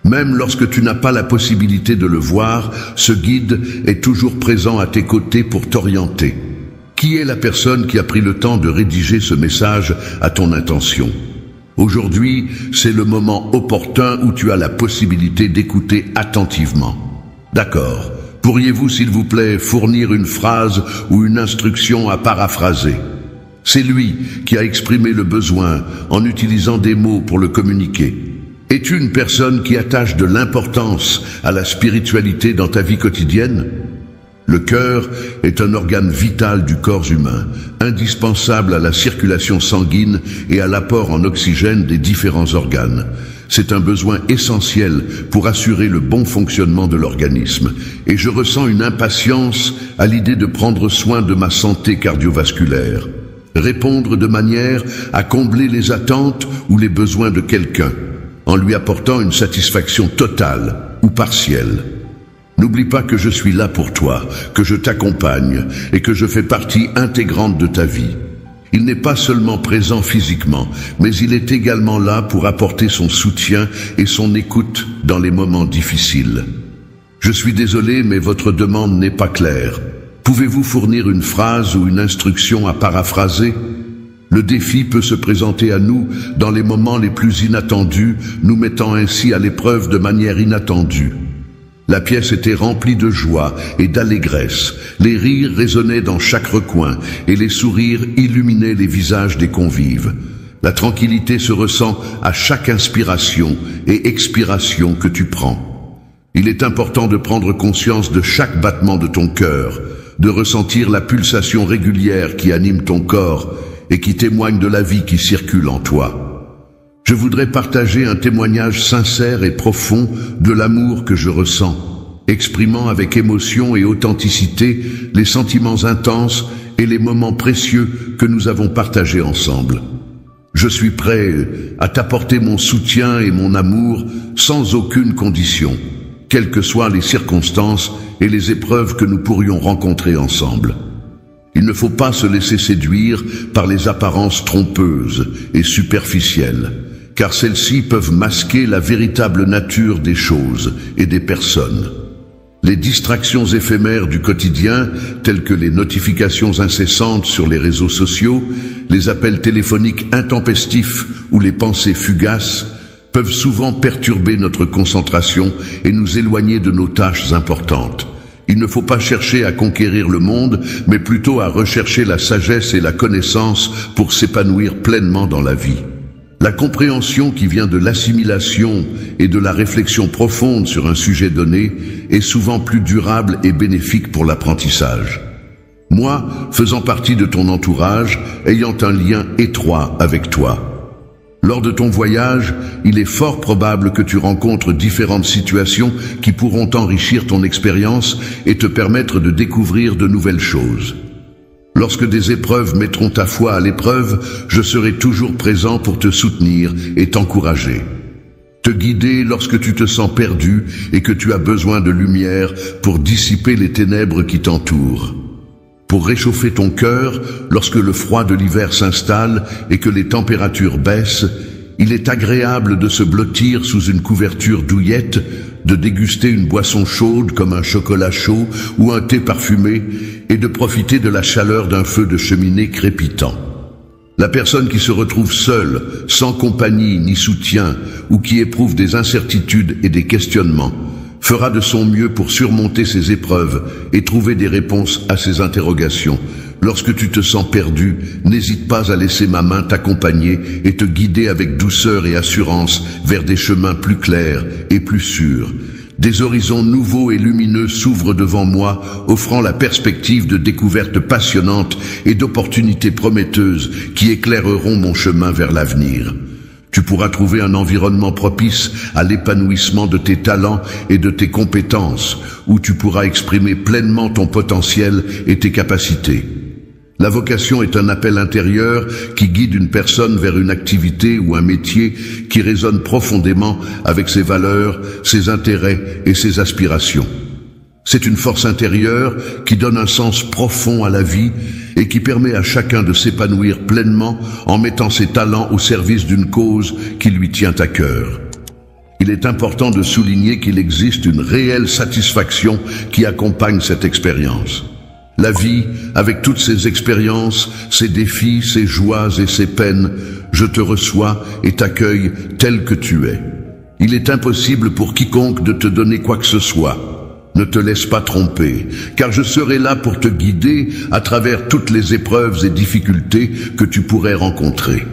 Même lorsque tu n'as pas la possibilité de le voir, ce guide est toujours présent à tes côtés pour t'orienter. Qui est la personne qui a pris le temps de rédiger ce message à ton intention? Aujourd'hui, c'est le moment opportun où tu as la possibilité d'écouter attentivement. D'accord. Pourriez-vous, s'il vous plaît, fournir une phrase ou une instruction à paraphraser? C'est lui qui a exprimé le besoin en utilisant des mots pour le communiquer. Es-tu une personne qui attache de l'importance à la spiritualité dans ta vie quotidienne? Le cœur est un organe vital du corps humain, indispensable à la circulation sanguine et à l'apport en oxygène des différents organes. C'est un besoin essentiel pour assurer le bon fonctionnement de l'organisme, et je ressens une impatience à l'idée de prendre soin de ma santé cardiovasculaire. Répondre de manière à combler les attentes ou les besoins de quelqu'un, en lui apportant une satisfaction totale ou partielle. N'oublie pas que je suis là pour toi, que je t'accompagne et que je fais partie intégrante de ta vie. Il n'est pas seulement présent physiquement, mais il est également là pour apporter son soutien et son écoute dans les moments difficiles. Je suis désolé, mais votre demande n'est pas claire. Pouvez-vous fournir une phrase ou une instruction à paraphraser? Le défi peut se présenter à nous dans les moments les plus inattendus, nous mettant ainsi à l'épreuve de manière inattendue. La pièce était remplie de joie et d'allégresse, les rires résonnaient dans chaque recoin et les sourires illuminaient les visages des convives. La tranquillité se ressent à chaque inspiration et expiration que tu prends. Il est important de prendre conscience de chaque battement de ton cœur, de ressentir la pulsation régulière qui anime ton corps et qui témoigne de la vie qui circule en toi. Je voudrais partager un témoignage sincère et profond de l'amour que je ressens, exprimant avec émotion et authenticité les sentiments intenses et les moments précieux que nous avons partagés ensemble. Je suis prêt à t'apporter mon soutien et mon amour sans aucune condition, quelles que soient les circonstances et les épreuves que nous pourrions rencontrer ensemble. Il ne faut pas se laisser séduire par les apparences trompeuses et superficielles, car celles-ci peuvent masquer la véritable nature des choses et des personnes. Les distractions éphémères du quotidien, telles que les notifications incessantes sur les réseaux sociaux, les appels téléphoniques intempestifs ou les pensées fugaces, peuvent souvent perturber notre concentration et nous éloigner de nos tâches importantes. Il ne faut pas chercher à conquérir le monde, mais plutôt à rechercher la sagesse et la connaissance pour s'épanouir pleinement dans la vie. La compréhension qui vient de l'assimilation et de la réflexion profonde sur un sujet donné est souvent plus durable et bénéfique pour l'apprentissage. Moi, faisant partie de ton entourage, ayant un lien étroit avec toi. Lors de ton voyage, il est fort probable que tu rencontres différentes situations qui pourront enrichir ton expérience et te permettre de découvrir de nouvelles choses. Lorsque des épreuves mettront ta foi à l'épreuve, je serai toujours présent pour te soutenir et t'encourager. Te guider lorsque tu te sens perdu et que tu as besoin de lumière pour dissiper les ténèbres qui t'entourent. Pour réchauffer ton cœur lorsque le froid de l'hiver s'installe et que les températures baissent, il est agréable de se blottir sous une couverture douillette, de déguster une boisson chaude comme un chocolat chaud ou un thé parfumé et de profiter de la chaleur d'un feu de cheminée crépitant. La personne qui se retrouve seule, sans compagnie ni soutien ou qui éprouve des incertitudes et des questionnements, fera de son mieux pour surmonter ses épreuves et trouver des réponses à ses interrogations. Lorsque tu te sens perdu, n'hésite pas à laisser ma main t'accompagner et te guider avec douceur et assurance vers des chemins plus clairs et plus sûrs. Des horizons nouveaux et lumineux s'ouvrent devant moi, offrant la perspective de découvertes passionnantes et d'opportunités prometteuses qui éclaireront mon chemin vers l'avenir. Tu pourras trouver un environnement propice à l'épanouissement de tes talents et de tes compétences, où tu pourras exprimer pleinement ton potentiel et tes capacités. La vocation est un appel intérieur qui guide une personne vers une activité ou un métier qui résonne profondément avec ses valeurs, ses intérêts et ses aspirations. C'est une force intérieure qui donne un sens profond à la vie et qui permet à chacun de s'épanouir pleinement en mettant ses talents au service d'une cause qui lui tient à cœur. Il est important de souligner qu'il existe une réelle satisfaction qui accompagne cette expérience. La vie, avec toutes ses expériences, ses défis, ses joies et ses peines, je te reçois et t'accueille tel que tu es. Il est impossible pour quiconque de te donner quoi que ce soit. Ne te laisse pas tromper, car je serai là pour te guider à travers toutes les épreuves et difficultés que tu pourrais rencontrer.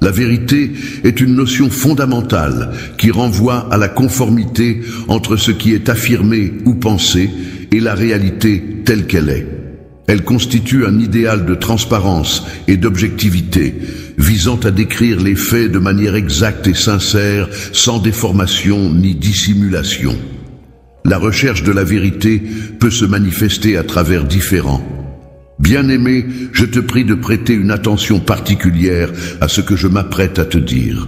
La vérité est une notion fondamentale qui renvoie à la conformité entre ce qui est affirmé ou pensé et la réalité telle qu'elle est. Elle constitue un idéal de transparence et d'objectivité, visant à décrire les faits de manière exacte et sincère, sans déformation ni dissimulation. La recherche de la vérité peut se manifester à travers différents. Bien-aimé, je te prie de prêter une attention particulière à ce que je m'apprête à te dire.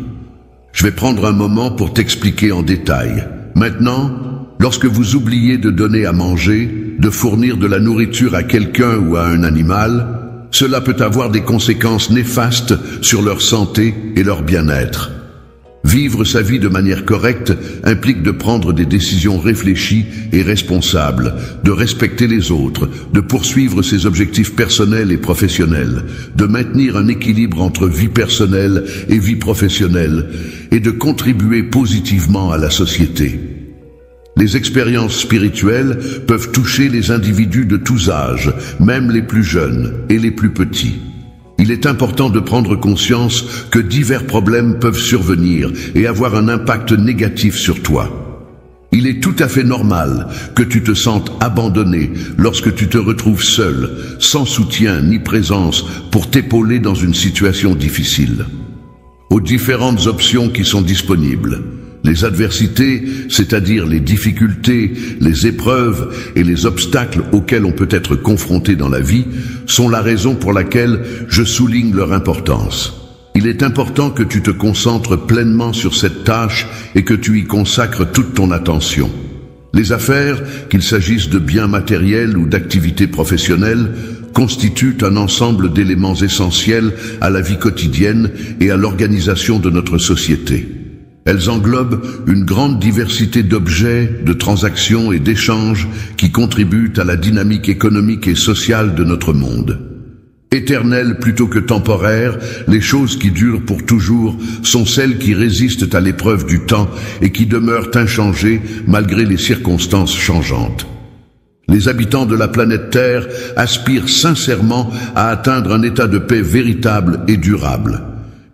Je vais prendre un moment pour t'expliquer en détail. Maintenant, lorsque vous oubliez de donner à manger, de fournir de la nourriture à quelqu'un ou à un animal, cela peut avoir des conséquences néfastes sur leur santé et leur bien-être. Vivre sa vie de manière correcte implique de prendre des décisions réfléchies et responsables, de respecter les autres, de poursuivre ses objectifs personnels et professionnels, de maintenir un équilibre entre vie personnelle et vie professionnelle et de contribuer positivement à la société. Les expériences spirituelles peuvent toucher les individus de tous âges, même les plus jeunes et les plus petits. Il est important de prendre conscience que divers problèmes peuvent survenir et avoir un impact négatif sur toi. Il est tout à fait normal que tu te sentes abandonné lorsque tu te retrouves seul, sans soutien ni présence pour t'épauler dans une situation difficile. Aux différentes options qui sont disponibles, les adversités, c'est-à-dire les difficultés, les épreuves et les obstacles auxquels on peut être confronté dans la vie, sont la raison pour laquelle je souligne leur importance. Il est important que tu te concentres pleinement sur cette tâche et que tu y consacres toute ton attention. Les affaires, qu'il s'agisse de biens matériels ou d'activités professionnelles, constituent un ensemble d'éléments essentiels à la vie quotidienne et à l'organisation de notre société. Elles englobent une grande diversité d'objets, de transactions et d'échanges qui contribuent à la dynamique économique et sociale de notre monde. Éternelles plutôt que temporaires, les choses qui durent pour toujours sont celles qui résistent à l'épreuve du temps et qui demeurent inchangées malgré les circonstances changeantes. Les habitants de la planète Terre aspirent sincèrement à atteindre un état de paix véritable et durable.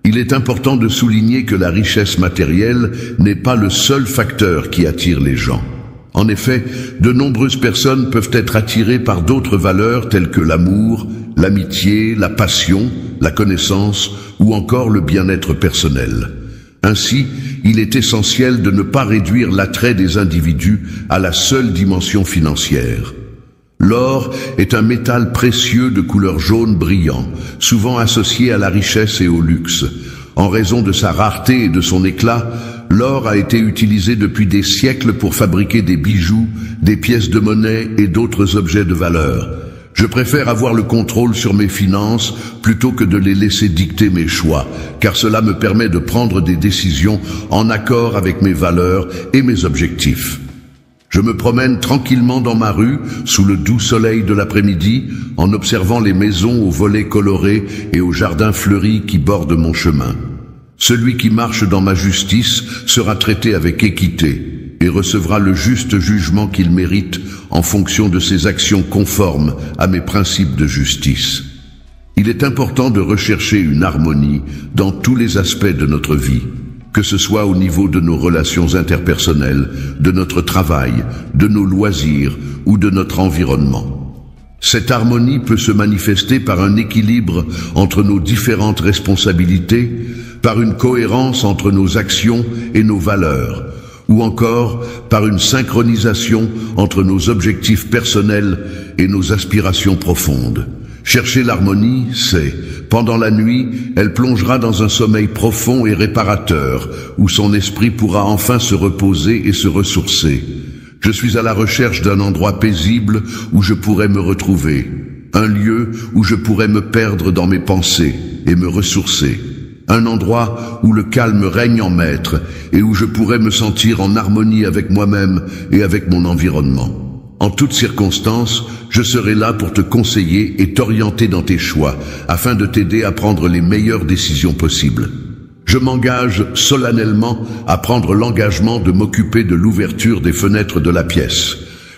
Il est important de souligner que la richesse matérielle n'est pas le seul facteur qui attire les gens. En effet, de nombreuses personnes peuvent être attirées par d'autres valeurs telles que l'amour, l'amitié, la passion, la connaissance ou encore le bien-être personnel. Ainsi, il est essentiel de ne pas réduire l'attrait des individus à la seule dimension financière. L'or est un métal précieux de couleur jaune brillant, souvent associé à la richesse et au luxe. En raison de sa rareté et de son éclat, l'or a été utilisé depuis des siècles pour fabriquer des bijoux, des pièces de monnaie et d'autres objets de valeur. Je préfère avoir le contrôle sur mes finances plutôt que de les laisser dicter mes choix, car cela me permet de prendre des décisions en accord avec mes valeurs et mes objectifs. Je me promène tranquillement dans ma rue, sous le doux soleil de l'après-midi, en observant les maisons aux volets colorés et aux jardins fleuris qui bordent mon chemin. Celui qui marche dans ma justice sera traité avec équité, et recevra le juste jugement qu'il mérite en fonction de ses actions conformes à mes principes de justice. Il est important de rechercher une harmonie dans tous les aspects de notre vie, que ce soit au niveau de nos relations interpersonnelles, de notre travail, de nos loisirs ou de notre environnement. Cette harmonie peut se manifester par un équilibre entre nos différentes responsabilités, par une cohérence entre nos actions et nos valeurs, ou encore par une synchronisation entre nos objectifs personnels et nos aspirations profondes. Chercher l'harmonie, c'est, pendant la nuit, elle plongera dans un sommeil profond et réparateur, où son esprit pourra enfin se reposer et se ressourcer. Je suis à la recherche d'un endroit paisible où je pourrais me retrouver, un lieu où je pourrais me perdre dans mes pensées et me ressourcer, un endroit où le calme règne en maître et où je pourrais me sentir en harmonie avec moi-même et avec mon environnement. En toutes circonstances, je serai là pour te conseiller et t'orienter dans tes choix, afin de t'aider à prendre les meilleures décisions possibles. Je m'engage solennellement à prendre l'engagement de m'occuper de l'ouverture des fenêtres de la pièce.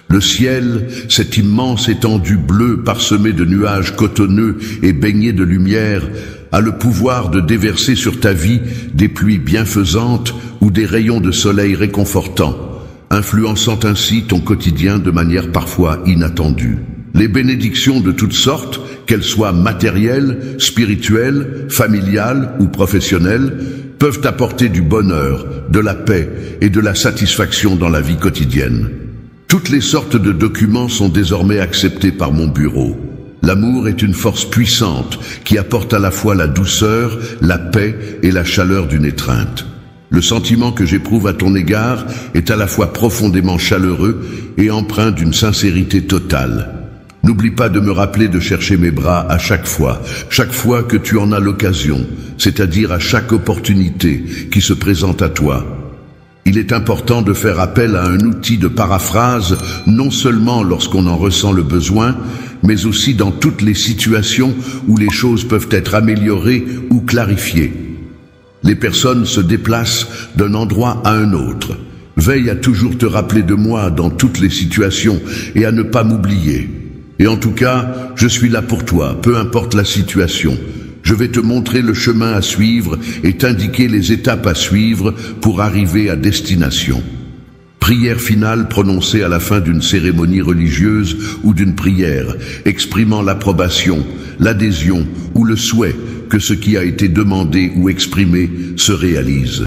Le ciel, cette immense étendue bleue parsemée de nuages cotonneux et baignée de lumière, a le pouvoir de déverser sur ta vie des pluies bienfaisantes ou des rayons de soleil réconfortants, influençant ainsi ton quotidien de manière parfois inattendue. Les bénédictions de toutes sortes, qu'elles soient matérielles, spirituelles, familiales ou professionnelles, peuvent apporter du bonheur, de la paix et de la satisfaction dans la vie quotidienne. Toutes les sortes de documents sont désormais acceptés par mon bureau. L'amour est une force puissante qui apporte à la fois la douceur, la paix et la chaleur d'une étreinte. Le sentiment que j'éprouve à ton égard est à la fois profondément chaleureux et empreint d'une sincérité totale. N'oublie pas de me rappeler de chercher mes bras à chaque fois que tu en as l'occasion, c'est-à-dire à chaque opportunité qui se présente à toi. Il est important de faire appel à un outil de paraphrase, non seulement lorsqu'on en ressent le besoin, mais aussi dans toutes les situations où les choses peuvent être améliorées ou clarifiées. Les personnes se déplacent d'un endroit à un autre. Veille à toujours te rappeler de moi dans toutes les situations et à ne pas m'oublier. Et en tout cas, je suis là pour toi, peu importe la situation. Je vais te montrer le chemin à suivre et t'indiquer les étapes à suivre pour arriver à destination. Prière finale prononcée à la fin d'une cérémonie religieuse ou d'une prière, exprimant l'approbation, l'adhésion ou le souhait que ce qui a été demandé ou exprimé se réalise.